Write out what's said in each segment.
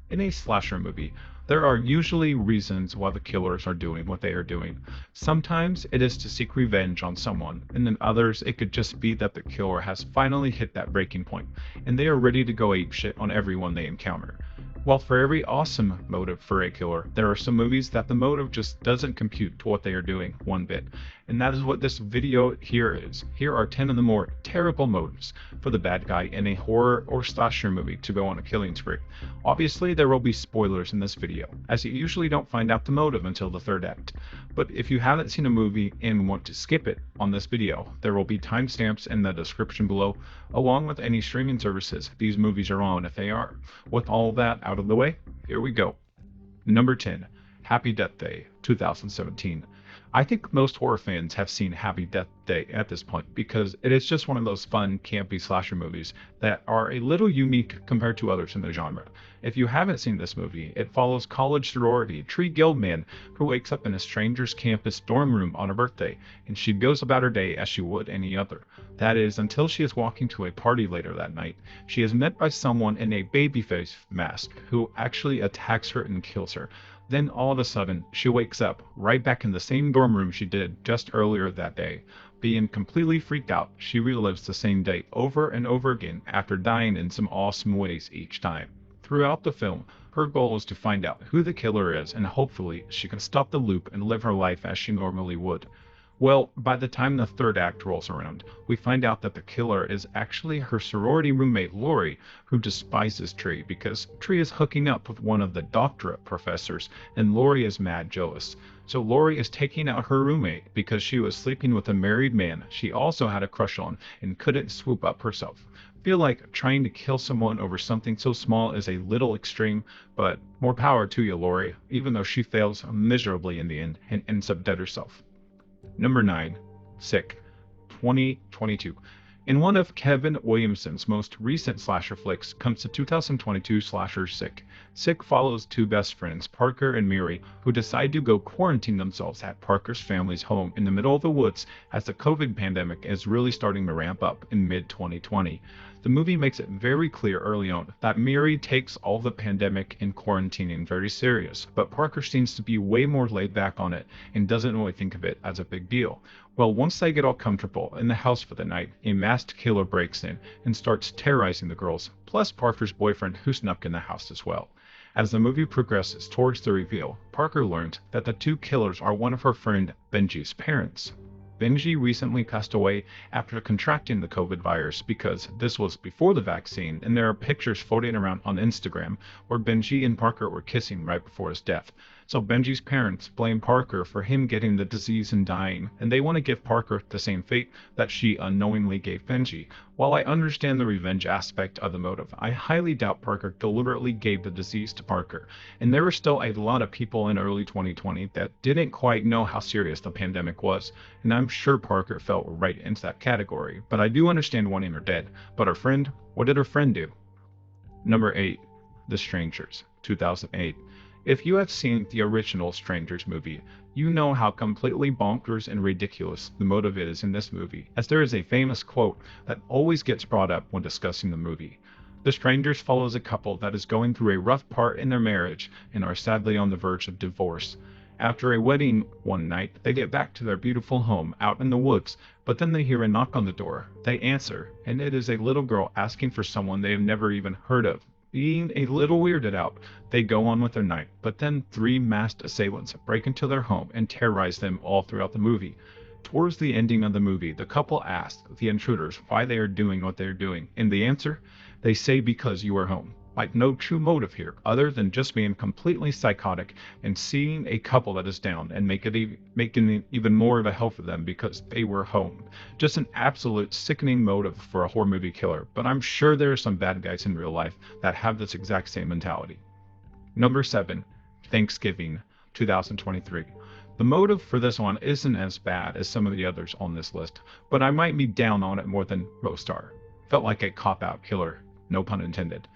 In a slasher movie, there are usually reasons why the killers are doing what they are doing. Sometimes it is to seek revenge on someone, and in others it could just be that the killer has finally hit that breaking point, and they are ready to go apeshit on everyone they encounter. While for every awesome motive for a killer, there are some movies that the motive just doesn't compute to what they are doing one bit. And that is what this video here is. Here are 10 of the more terrible motives for the bad guy in a horror or slasher movie to go on a killing spree. Obviously, there will be spoilers in this video, as you usually don't find out the motive until the third act. But if you haven't seen a movie and want to skip it on this video, there will be timestamps in the description below, along with any streaming services these movies are on if they are. With all that out of the way, here we go. Number 10, Happy Death Day, 2017. I think most horror fans have seen Happy Death Day at this point because it is just one of those fun, campy slasher movies that are a little unique compared to others in the genre. If you haven't seen this movie, it follows college sorority Tree Guildman who wakes up in a stranger's campus dorm room on her birthday, and she goes about her day as she would any other. That is, until she is walking to a party later that night. She is met by someone in a babyface mask who actually attacks her and kills her. Then all of a sudden, she wakes up right back in the same dorm room she did just earlier that day. Being completely freaked out, she relives the same day over and over again after dying in some awesome ways each time. Throughout the film, her goal is to find out who the killer is and hopefully she can stop the loop and live her life as she normally would. Well, by the time the third act rolls around, we find out that the killer is actually her sorority roommate Lori, who despises Tree because Tree is hooking up with one of the doctorate professors and Lori is mad jealous. So Lori is taking out her roommate because she was sleeping with a married man she also had a crush on and couldn't swoop up herself. Feel like trying to kill someone over something so small is a little extreme, but more power to you, Lori, even though she fails miserably in the end and ends up dead herself. Number 9, Sick, 2022. In one of Kevin Williamson's most recent slasher flicks comes the 2022 slasher Sick. Sick follows two best friends, Parker and Miri, who decide to go quarantine themselves at Parker's family's home in the middle of the woods as the COVID pandemic is really starting to ramp up in mid-2020. The movie makes it very clear early on that Miri takes all the pandemic and quarantining very serious, but Parker seems to be way more laid back on it and doesn't really think of it as a big deal. Well, once they get all comfortable in the house for the night, a masked killer breaks in and starts terrorizing the girls, plus Parker's boyfriend who snuck in the house as well. As the movie progresses towards the reveal, Parker learns that the two killers are one of her friend Benji's parents. Benji recently passed away after contracting the COVID virus because this was before the vaccine, and there are pictures floating around on Instagram where Benji and Parker were kissing right before his death. So Benji's parents blame Parker for him getting the disease and dying, and they want to give Parker the same fate that she unknowingly gave Benji. While I understand the revenge aspect of the motive, I highly doubt Parker deliberately gave the disease to Parker, and there were still a lot of people in early 2020 that didn't quite know how serious the pandemic was, and I'm sure Parker fell right into that category, but I do understand wanting her dead. But her friend, what did her friend do? Number 8, The Strangers, 2008. If you have seen the original Strangers movie, you know how completely bonkers and ridiculous the motive is in this movie, as there is a famous quote that always gets brought up when discussing the movie. The Strangers follows a couple that is going through a rough part in their marriage and are sadly on the verge of divorce. After a wedding one night, they get back to their beautiful home out in the woods, but then they hear a knock on the door. They answer, and it is a little girl asking for someone they have never even heard of. Being a little weirded out, they go on with their night, but then 3 masked assailants break into their home and terrorize them all throughout the movie. Towards the ending of the movie, the couple ask the intruders why they are doing what they are doing, and the answer? They say because you are home. Like no true motive here, other than just being completely psychotic and seeing a couple that is down and making it even more of a hell for them because they were home. Just an absolute sickening motive for a horror movie killer, but I'm sure there are some bad guys in real life that have this exact same mentality. Number 7, Thanksgiving, 2023. The motive for this one isn't as bad as some of the others on this list, but I might be down on it more than most are. Felt like a cop-out killer, no pun intended.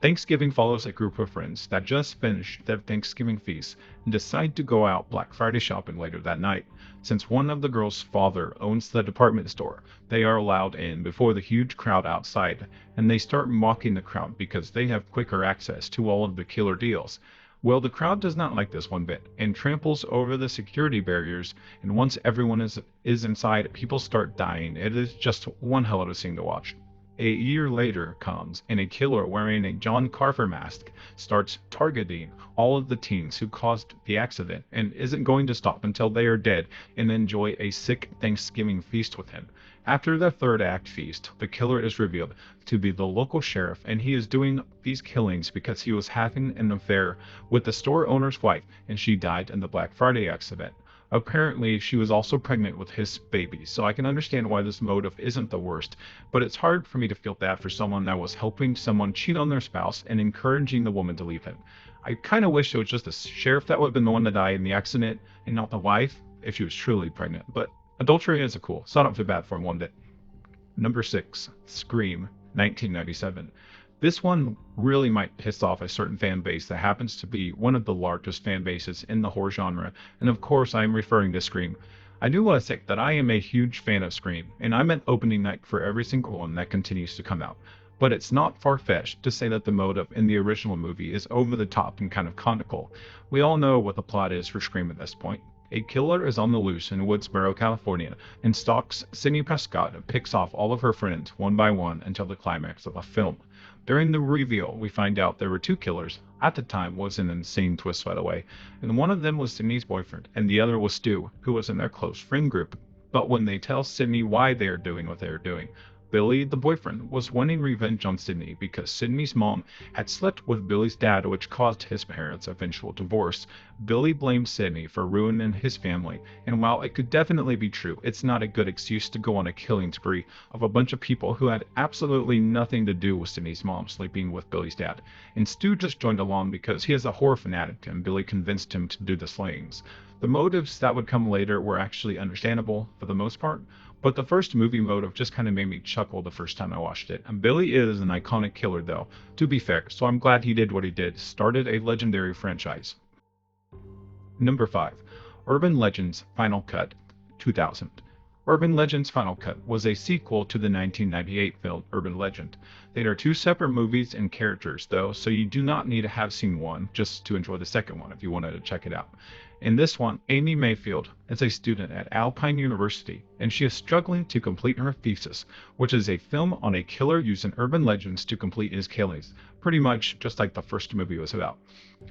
Thanksgiving follows a group of friends that just finished their Thanksgiving feast and decide to go out Black Friday shopping later that night. Since one of the girls' father owns the department store, they are allowed in before the huge crowd outside, and they start mocking the crowd because they have quicker access to all of the killer deals. Well, the crowd does not like this one bit and tramples over the security barriers, and once everyone is inside, people start dying. It is just one hell of a scene to watch. A year later comes, and a killer wearing a John Carver mask starts targeting all of the teens who caused the accident and isn't going to stop until they are dead and enjoy a sick Thanksgiving feast with him. After the third act feast, the killer is revealed to be the local sheriff, and he is doing these killings because he was having an affair with the store owner's wife and she died in the Black Friday accident. Apparently, she was also pregnant with his baby, so I can understand why this motive isn't the worst, but it's hard for me to feel bad for someone that was helping someone cheat on their spouse and encouraging the woman to leave him. I kind of wish it was just the sheriff that would have been the one to die in the accident and not the wife if she was truly pregnant, but adultery is a cool, so I don't feel bad for him one bit. Number 6, Scream, 1997. This one really might piss off a certain fan base that happens to be one of the largest fan bases in the horror genre, and of course I am referring to Scream. I do want to say that I am a huge fan of Scream, and I'm at opening night for every single one that continues to come out. But it's not far-fetched to say that the motive in the original movie is over the top and kind of comical. We all know what the plot is for Scream at this point. A killer is on the loose in Woodsboro, California, and stalks Sidney Prescott and picks off all of her friends one by one until the climax of the film. During the reveal, we find out there were two killers. At the time was an insane twist, by the way, and one of them was Sydney's boyfriend, and the other was Stu, who was in their close friend group. But when they tell Sydney why they are doing what they are doing, Billy, the boyfriend, was wanting revenge on Sydney because Sydney's mom had slept with Billy's dad, which caused his parents' eventual divorce. Billy blamed Sydney for ruining his family, and while it could definitely be true, it's not a good excuse to go on a killing spree of a bunch of people who had absolutely nothing to do with Sydney's mom sleeping with Billy's dad. And Stu just joined along because he is a horror fanatic and Billy convinced him to do the slayings. The motives that would come later were actually understandable for the most part, but the first movie motive just kind of made me chuckle the first time I watched it. And Billy is an iconic killer though, to be fair, so I'm glad he did what he did, started a legendary franchise. Number 5. Urban Legends Final Cut, 2000. Urban Legends Final Cut was a sequel to the 1998 film Urban Legend. They are two separate movies and characters though, so you do not need to have seen one just to enjoy the second one if you wanted to check it out. In this one, Amy Mayfield is a student at Alpine University, and she is struggling to complete her thesis, which is a film on a killer using urban legends to complete his killings, pretty much just like the first movie was about.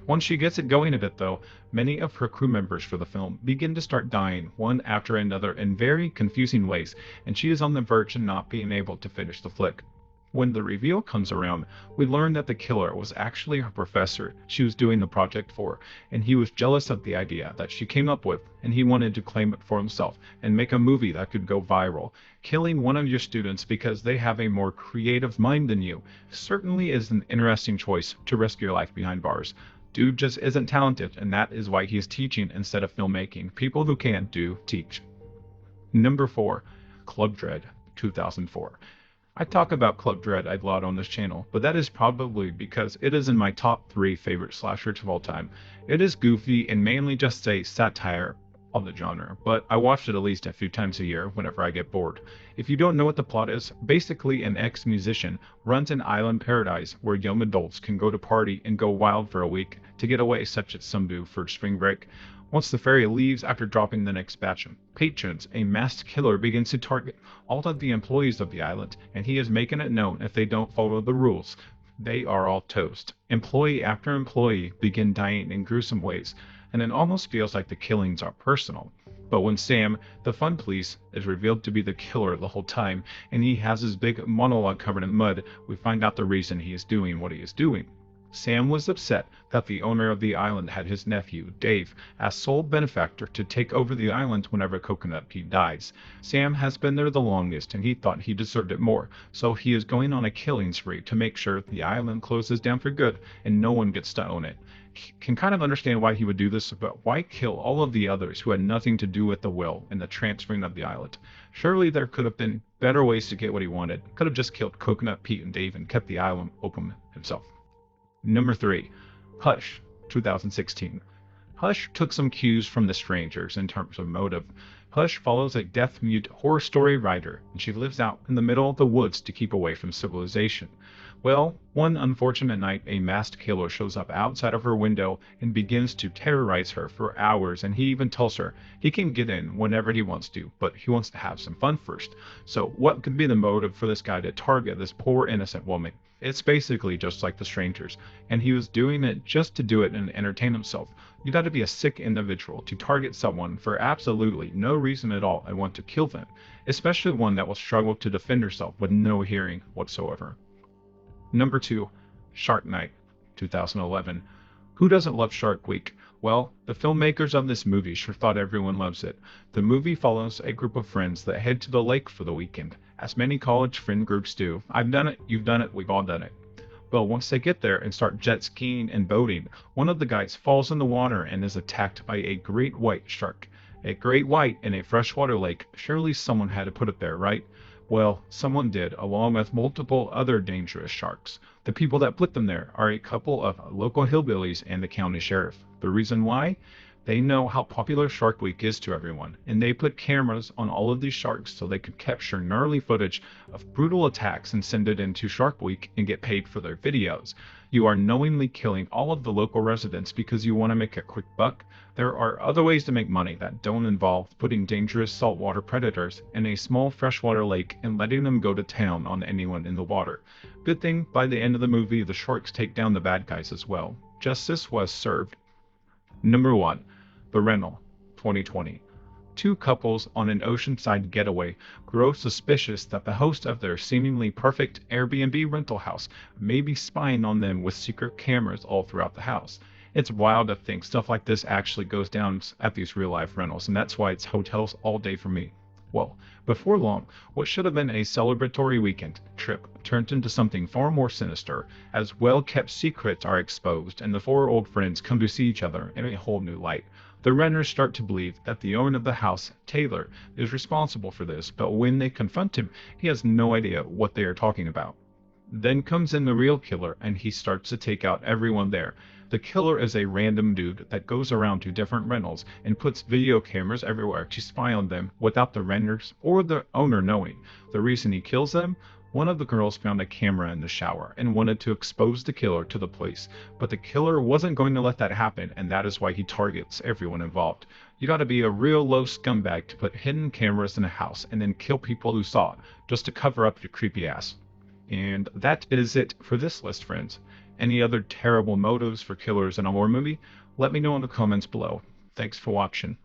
Once she gets it going a bit though, many of her crew members for the film begin to start dying one after another in very confusing ways, and she is on the verge of not being able to finish the flick. When the reveal comes around, we learn that the killer was actually her professor she was doing the project for, and he was jealous of the idea that she came up with, and he wanted to claim it for himself and make a movie that could go viral. Killing one of your students because they have a more creative mind than you certainly is an interesting choice to risk your life behind bars. Dude just isn't talented, and that is why he is teaching instead of filmmaking. People who can't do, teach. Number 4. Club Dread, 2004. I talk about Club Dread a lot on this channel, but that is probably because it is in my top 3 favorite slashers of all time. It is goofy and mainly just a satire of the genre, but I watch it at least a few times a year whenever I get bored. If you don't know what the plot is, basically an ex-musician runs an island paradise where young adults can go to party and go wild for a week to get away, such as some do for spring break. Once the ferry leaves after dropping the next batch of patrons, a masked killer begins to target all of the employees of the island, and he is making it known if they don't follow the rules, they are all toast. Employee after employee begin dying in gruesome ways, and it almost feels like the killings are personal. But when Sam, the fun police, is revealed to be the killer the whole time, and he has his big monologue covered in mud, we find out the reason he is doing what he is doing. Sam was upset that the owner of the island had his nephew, Dave, as sole benefactor to take over the island whenever Coconut Pete dies. Sam has been there the longest and he thought he deserved it more, so he is going on a killing spree to make sure the island closes down for good and no one gets to own it. Can kind of understand why he would do this, but why kill all of the others who had nothing to do with the will and the transferring of the island? Surely there could have been better ways to get what he wanted. Could have just killed Coconut Pete and Dave and kept the island open himself. Number 3. Hush, 2016. Hush took some cues from The Strangers in terms of motive. Hush follows a deaf-mute horror story writer, and she lives out in the middle of the woods to keep away from civilization. Well, one unfortunate night, a masked killer shows up outside of her window and begins to terrorize her for hours, and he even tells her he can get in whenever he wants to, but he wants to have some fun first. So, what could be the motive for this guy to target this poor innocent woman? It's basically just like The Strangers, and he was doing it just to do it and entertain himself. You gotta be a sick individual to target someone for absolutely no reason at all and want to kill them, especially one that will struggle to defend herself with no hearing whatsoever. Number 2. Shark Night, 2011. Who doesn't love Shark Week? Well, the filmmakers of this movie sure thought everyone loves it. The movie follows a group of friends that head to the lake for the weekend, as many college friend groups do. I've done it, you've done it, we've all done it. Well, once they get there and start jet skiing and boating, one of the guys falls in the water and is attacked by a great white shark. A great white in a freshwater lake, surely someone had to put it there, right? Well, someone did, along with multiple other dangerous sharks. The people that put them there are a couple of local hillbillies and the county sheriff. The reason why? They know how popular Shark Week is to everyone, and they put cameras on all of these sharks so they could capture gnarly footage of brutal attacks and send it into Shark Week and get paid for their videos. You are knowingly killing all of the local residents because you want to make a quick buck. There are other ways to make money that don't involve putting dangerous saltwater predators in a small freshwater lake and letting them go to town on anyone in the water. Good thing, by the end of the movie, the sharks take down the bad guys as well. Justice was served. Number 1. The Rental, 2020. Two couples on an oceanside getaway grow suspicious that the host of their seemingly perfect Airbnb rental house may be spying on them with secret cameras all throughout the house. It's wild to think stuff like this actually goes down at these real-life rentals, and that's why it's hotels all day for me. Well, before long, what should have been a celebratory weekend trip turned into something far more sinister, as well-kept secrets are exposed and the four old friends come to see each other in a whole new light. The renters start to believe that the owner of the house, Taylor, is responsible for this, but when they confront him, he has no idea what they are talking about. Then comes in the real killer, and he starts to take out everyone there. The killer is a random dude that goes around to different rentals and puts video cameras everywhere to spy on them without the renters or the owner knowing. The reason he kills them? One of the girls found a camera in the shower and wanted to expose the killer to the police, but the killer wasn't going to let that happen, and that is why he targets everyone involved. You gotta be a real low scumbag to put hidden cameras in a house and then kill people who saw it, just to cover up your creepy ass. And that is it for this list, friends. Any other terrible motives for killers in a horror movie? Let me know in the comments below. Thanks for watching.